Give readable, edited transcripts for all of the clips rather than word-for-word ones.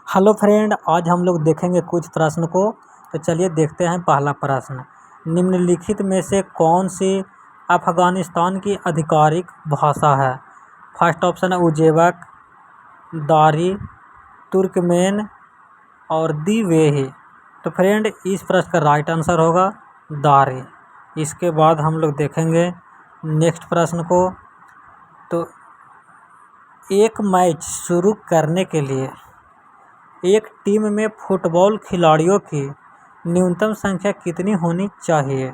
Hello friend, आज हम लोग देखेंगे कुछ प्रश्न को। तो चलिए देखते हैं। पहला प्रश्न, निम्नलिखित में से कौन सी अफ़गानिस्तान की आधिकारिक भाषा है? फर्स्ट ऑप्शन है उज़्बेक, दारी, तुर्कमेन और दिवेही। तो फ्रेंड, इस प्रश्न का राइट आंसर होगा दारी। इसके बाद हम लोग देखेंगे नेक्स्ट प्रश्न को। तो एक मैच शुरू करने के लिए एक टीम में फुटबॉल खिलाड़ियों की न्यूनतम संख्या कितनी होनी चाहिए?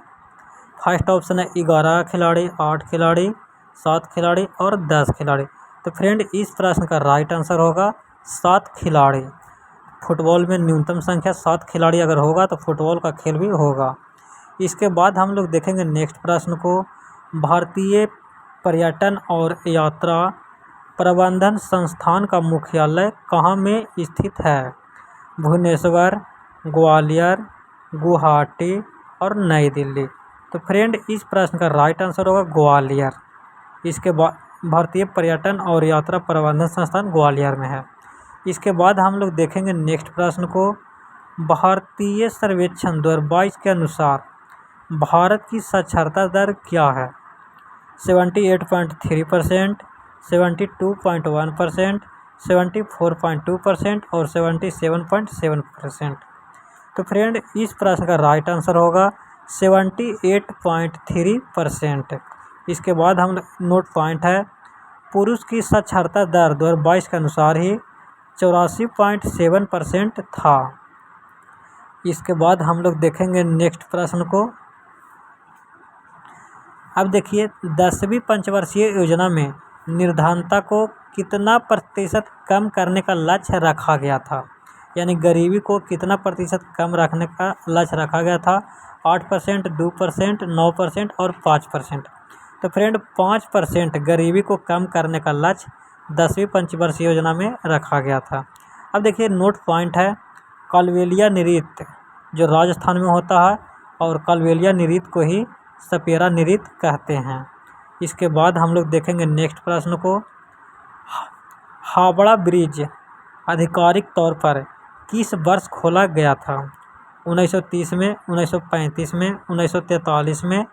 फर्स्ट ऑप्शन है 11 खिलाड़ी, 8 खिलाड़ी, 7 खिलाड़ी और 10 खिलाड़ी। तो फ्रेंड, इस प्रश्न का राइट आंसर होगा 7 खिलाड़ी। फुटबॉल में न्यूनतम संख्या 7 खिलाड़ी अगर होगा तो फुटबॉल का खेल भी होगा। इसके बाद हम लोग देखेंगे नेक्स्ट प्रश्न को। भारतीय पर्यटन और यात्रा प्रबंधन संस्थान का मुख्यालय कहाँ में स्थित है? भुवनेश्वर, ग्वालियर, गुवाहाटी और नई दिल्ली। तो फ्रेंड, इस प्रश्न का राइट आंसर होगा ग्वालियर। इसके बाद भारतीय पर्यटन और यात्रा प्रबंधन संस्थान ग्वालियर में है। इसके बाद हम लोग देखेंगे नेक्स्ट प्रश्न को। भारतीय सर्वेक्षण 2022 के अनुसार भारत की साक्षरता दर क्या है? 78.3%, 72.1%, 74.2% और 77.7%। तो फ्रेंड, इस प्रश्न का राइट आंसर होगा 78.3%। इसके बाद हम नोट पॉइंट है, पुरुष की साक्षरता दर 2022 के अनुसार ही 84.7% था। इसके बाद हम लोग देखेंगे नेक्स्ट प्रश्न को। अब देखिए, 10वीं पंचवर्षीय योजना में निर्धनता को कितना प्रतिशत कम करने का लक्ष्य रखा गया था? यानी गरीबी को कितना प्रतिशत कम रखने का लक्ष्य रखा गया था? 8%, 2%, 9% और 5%। तो फ्रेंड, 5% गरीबी को कम करने का लक्ष्य 10वीं पंचवर्षीय योजना में रखा गया था। अब देखिए नोट पॉइंट है, कालबेलिया नृत्य जो राजस्थान में होता है और कालबेलिया नृत्य को ही सपेरा नृत्य कहते हैं। इसके बाद हम लोग देखेंगे नेक्स्ट प्रश्न को। हावड़ा ब्रिज आधिकारिक तौर पर किस वर्ष खोला गया था? 1930 में, 1935 में, 1943 में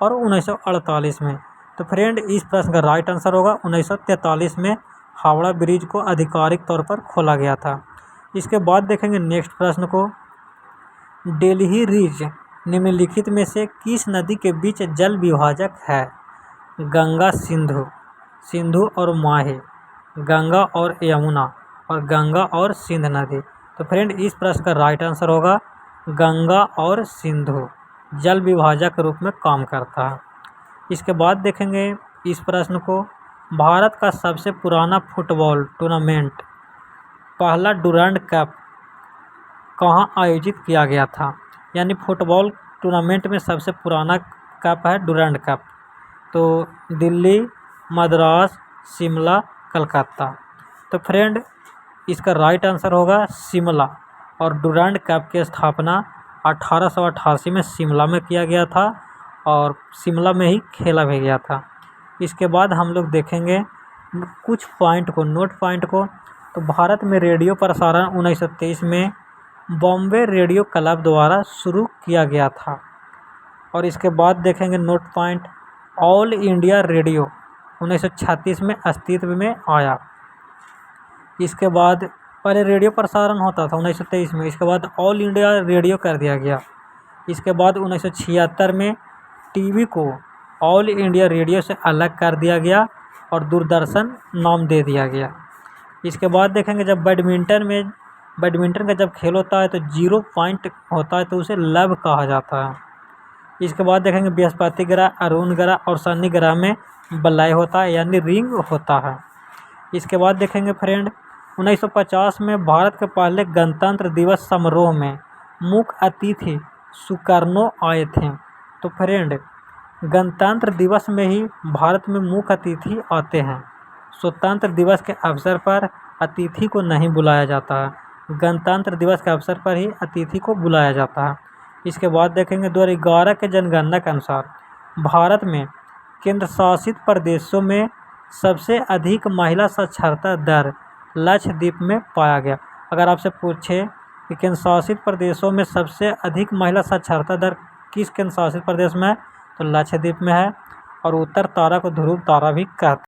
और 1948 में। तो फ्रेंड, इस प्रश्न का राइट आंसर होगा 1943 में हावड़ा ब्रिज को आधिकारिक तौर पर खोला गया था। इसके बाद देखेंगे नेक्स्ट प्रश्न को। डेल्ही रिज निम्नलिखित में से किस नदी के बीच जल विभाजक है? गंगा, सिंधु और माही, गंगा और यमुना और गंगा और सिंध नदी। तो फ्रेंड, इस प्रश्न का राइट आंसर होगा गंगा और सिंधु जल विभाजक के रूप में काम करता है। इसके बाद देखेंगे इस प्रश्न को। भारत का सबसे पुराना फुटबॉल टूर्नामेंट पहला डुरंड कप कहाँ आयोजित किया गया था? यानी फुटबॉल टूर्नामेंट में सबसे पुराना कप है डुरंड कप। तो दिल्ली, मद्रास, शिमला, कलकत्ता। तो फ्रेंड, इसका राइट आंसर होगा शिमला। और डुरंड कप की स्थापना 1888 में शिमला में किया गया था और शिमला में ही खेला भी गया था। इसके बाद हम लोग देखेंगे कुछ पॉइंट को, नोट पॉइंट को। तो भारत में रेडियो प्रसारण 1923 में बॉम्बे रेडियो क्लब द्वारा शुरू किया गया था। और इसके बाद देखेंगे note point, all India radio 1936 में अस्तित्व में आया। इसके बाद पहले रेडियो प्रसारण होता था 1923 में, इसके बाद ऑल इंडिया रेडियो कर दिया गया। इसके बाद 1976 में टीवी को ऑल इंडिया रेडियो से अलग कर दिया गया और दूरदर्शन नाम दे दिया गया। इसके बाद देखेंगे जब बैडमिंटन का जब खेल होता है तो 0 पॉइंट होता है तो उसे लब कहा जाता है। इसके बाद देखेंगे बृहस्पति ग्रह, अरुण ग्रह और शनि ग्रह में बलय होता है यानी रिंग होता है। इसके बाद देखेंगे फ्रेंड, 1950 में भारत के पहले गणतंत्र दिवस समारोह में मुख्य अतिथि सुकर्णो आए थे। तो फ्रेंड, गणतंत्र दिवस में ही भारत में मुख्य अतिथि आते हैं। स्वतंत्र दिवस के अवसर पर अतिथि को नहीं बुलाया जाता है, गणतंत्र दिवस के अवसर पर ही अतिथि को बुलाया जाता है। इसके बाद देखेंगे 2011 के जनगणना के अनुसार भारत में केंद्र शासित प्रदेशों में सबसे अधिक महिला साक्षरता दर लक्षद्वीप में पाया गया। अगर आपसे पूछे कि केंद्र शासित प्रदेशों में सबसे अधिक महिला साक्षरता दर किस केंद्र शासित प्रदेश में है, तो लक्षद्वीप में है। और उत्तर तारा को ध्रुव तारा भी कहते हैं।